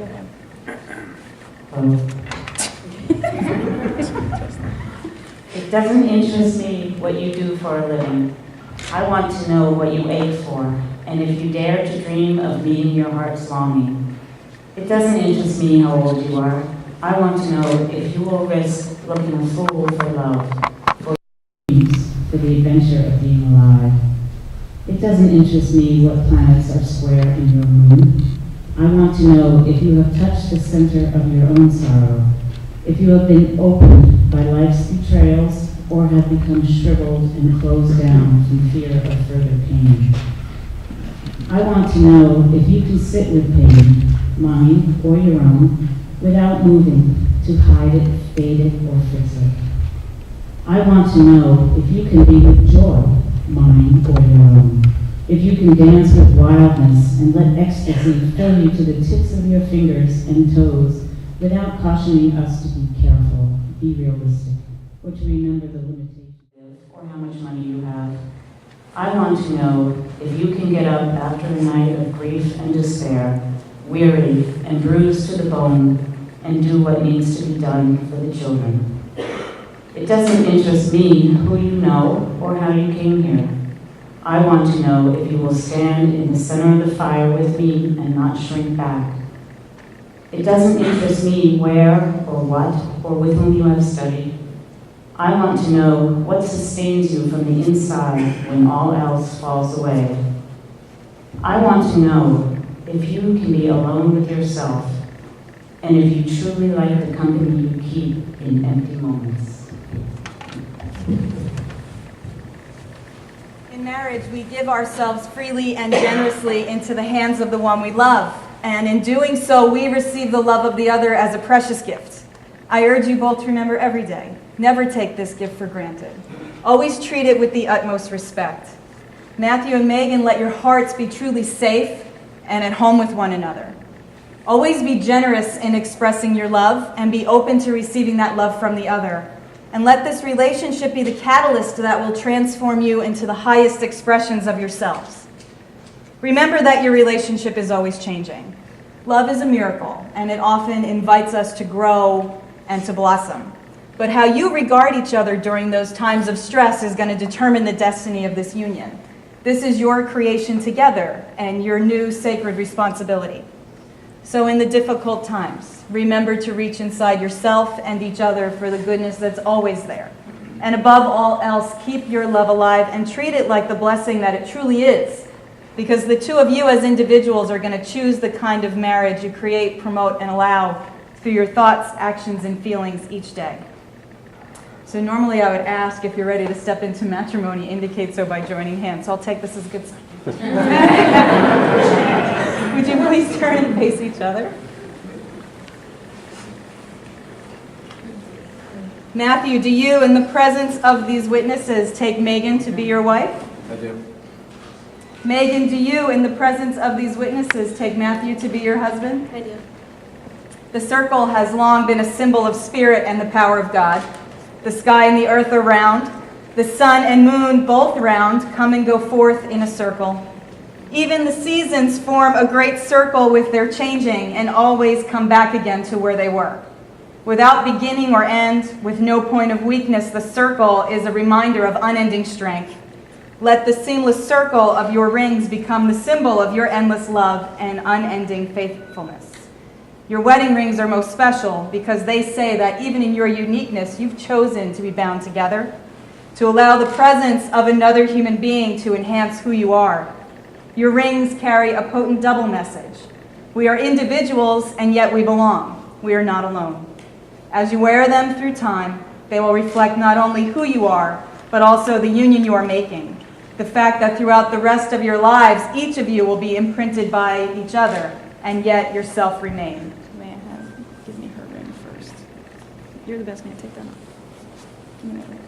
Go ahead. It doesn't interest me what you do for a living. I want to know what you ache for, and if you dare to dream of meeting your heart's longing. It doesn't interest me how old you are. I want to know if you will risk looking a fool for love, for dreams, for the adventure of being alive. It doesn't interest me what planets are square in your moon. I want to know if you have touched the center of your own sorrow, if you have been opened by life's betrayals or have become shriveled and closed down from fear of further pain. I want to know if you can sit with pain, mine or your own, without moving to hide it, fade it, or fix it. I want to know if you can be with joy, mine or your own, if you can dance with wildness and let ecstasy fill you to the tips of your fingers and toes without cautioning us to be careful, be realistic, or to remember the limitations or how much money you have. I want to know if you can get up after a night of grief and despair, weary and bruised to the bone, and do what needs to be done for the children. It doesn't interest me who you know or how you came here. I want to know if you will stand in the center of the fire with me and not shrink back. It doesn't interest me where or what or with whom you have studied. I want to know what sustains you from the inside when all else falls away. I want to know if you can be alone with yourself and if you truly like the company you keep in empty moments. In marriage, we give ourselves freely and generously into the hands of the one we love. And in doing so, we receive the love of the other as a precious gift. I urge you both to remember every day, never take this gift for granted. Always treat it with the utmost respect. Matthew and Megan, let your hearts be truly safe and at home with one another. Always be generous in expressing your love and be open to receiving that love from the other. And let this relationship be the catalyst that will transform you into the highest expressions of yourselves. Remember that your relationship is always changing. Love is a miracle, and it often invites us to grow and to blossom. But how you regard each other during those times of stress is going to determine the destiny of this union. This is your creation together and your new sacred responsibility. So in the difficult times, remember to reach inside yourself and each other for the goodness that's always there. And above all else, keep your love alive and treat it like the blessing that it truly is. Because the two of you as individuals are going to choose the kind of marriage you create, promote, and allow through your thoughts, actions, and feelings each day. So normally I would ask if you're ready to step into matrimony, indicate so by joining hands. So I'll take this as a good sign. Would you please turn and face each other? Matthew, do you, in the presence of these witnesses, take Megan to be your wife? I do. Megan, do you, in the presence of these witnesses, take Matthew to be your husband? I do. The circle has long been a symbol of spirit and the power of God. The sky and the earth are round. The sun and moon, both round, come and go forth in a circle. Even the seasons form a great circle with their changing and always come back again to where they were. Without beginning or end, with no point of weakness, the circle is a reminder of unending strength. Let the seamless circle of your rings become the symbol of your endless love and unending faithfulness. Your wedding rings are most special because they say that even in your uniqueness, you've chosen to be bound together, to allow the presence of another human being to enhance who you are. Your rings carry a potent double message. We are individuals, and yet we belong. We are not alone. As you wear them through time, they will reflect not only who you are, but also the union you are making. The fact that throughout the rest of your lives, each of you will be imprinted by each other, and yet yourself remain. May I give me her ring first. You're the best man, take that off. Give me that ring.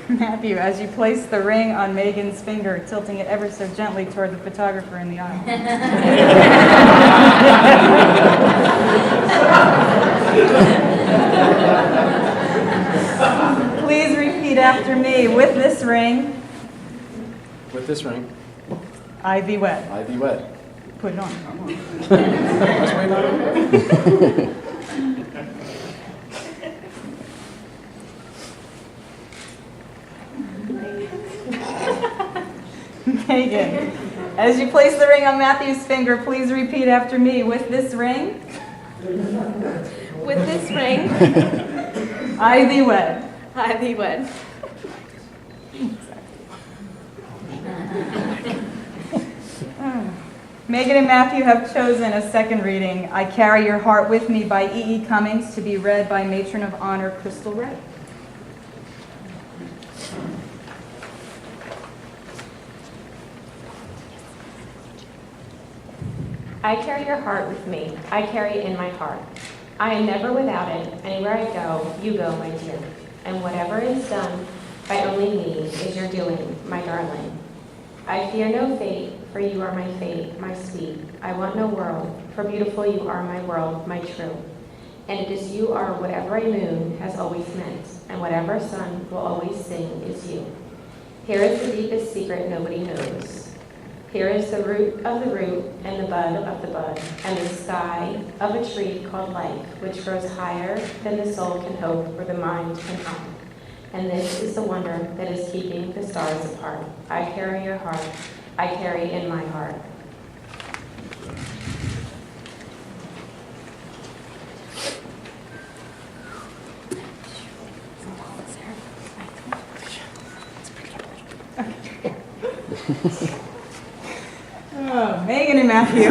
Matthew, as you place the ring on Megan's finger, tilting it ever so gently toward the photographer in the aisle. I thee wed. I thee wed. Put it on. Let's wait on it. Megan, as you place the ring on Matthew's finger, please repeat after me. With this ring, With this ring, I thee wed. I thee wed. Megan and Matthew have chosen a second reading, I Carry Your Heart With Me by E. E. Cummings, to be read by Matron of Honor Crystal Ray. I carry your heart with me. I carry it in my heart. I am never without it. Anywhere I go, you go, my dear. And whatever is done by only me is your doing, my darling. I fear no fate, for you are my fate, my sweet. I want no world, for beautiful you are my world, my true. And it is you are whatever a moon has always meant, and whatever sun will always sing is you. Here is the deepest secret nobody knows. Here is the root of the root, and the bud of the bud, and the sky of a tree called life, which grows higher than the soul can hope or the mind can hum. And this is the wonder that is keeping the stars apart. I carry your heart. I carry in my heart. Oh, Megan and Matthew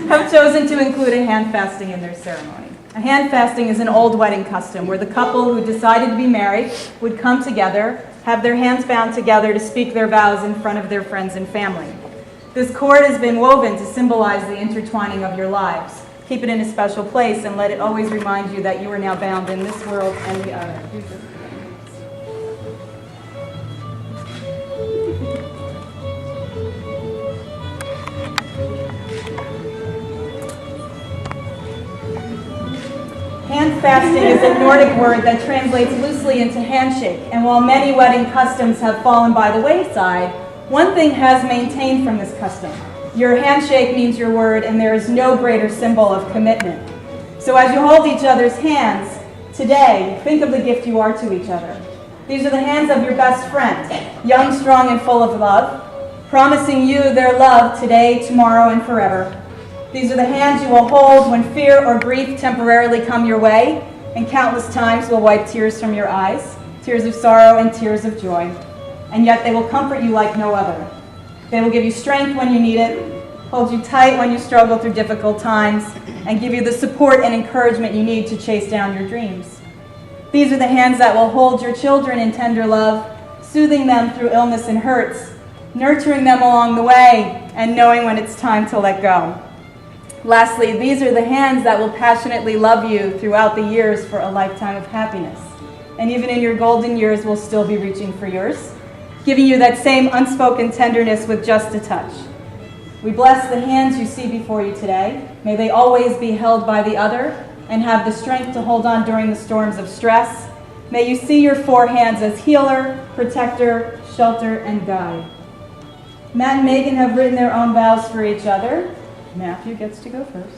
have chosen to include a hand fasting in their ceremony. A hand fasting is an old wedding custom where the couple who decided to be married would come together, have their hands bound together to speak their vows in front of their friends and family. This cord has been woven to symbolize the intertwining of your lives. Keep it in a special place and let it always remind you that you are now bound in this world and the other. Hand fasting is a Nordic word that translates loosely into handshake, and while many wedding customs have fallen by the wayside, one thing has maintained from this custom. Your handshake means your word, and there is no greater symbol of commitment. So as you hold each other's hands, today, think of the gift you are to each other. These are the hands of your best friend, young, strong, and full of love, promising you their love today, tomorrow, and forever. These are the hands you will hold when fear or grief temporarily come your way, and countless times will wipe tears from your eyes, tears of sorrow and tears of joy. And yet they will comfort you like no other. They will give you strength when you need it, hold you tight when you struggle through difficult times, and give you the support and encouragement you need to chase down your dreams. These are the hands that will hold your children in tender love, soothing them through illness and hurts, nurturing them along the way, and knowing when it's time to let go. Lastly, these are the hands that will passionately love you throughout the years for a lifetime of happiness. And even in your golden years, will still be reaching for yours, giving you that same unspoken tenderness with just a touch. We bless the hands you see before you today. May they always be held by the other and have the strength to hold on during the storms of stress. May you see your four hands as healer, protector, shelter, and guide. Matt and Megan have written their own vows for each other. Matthew gets to go first.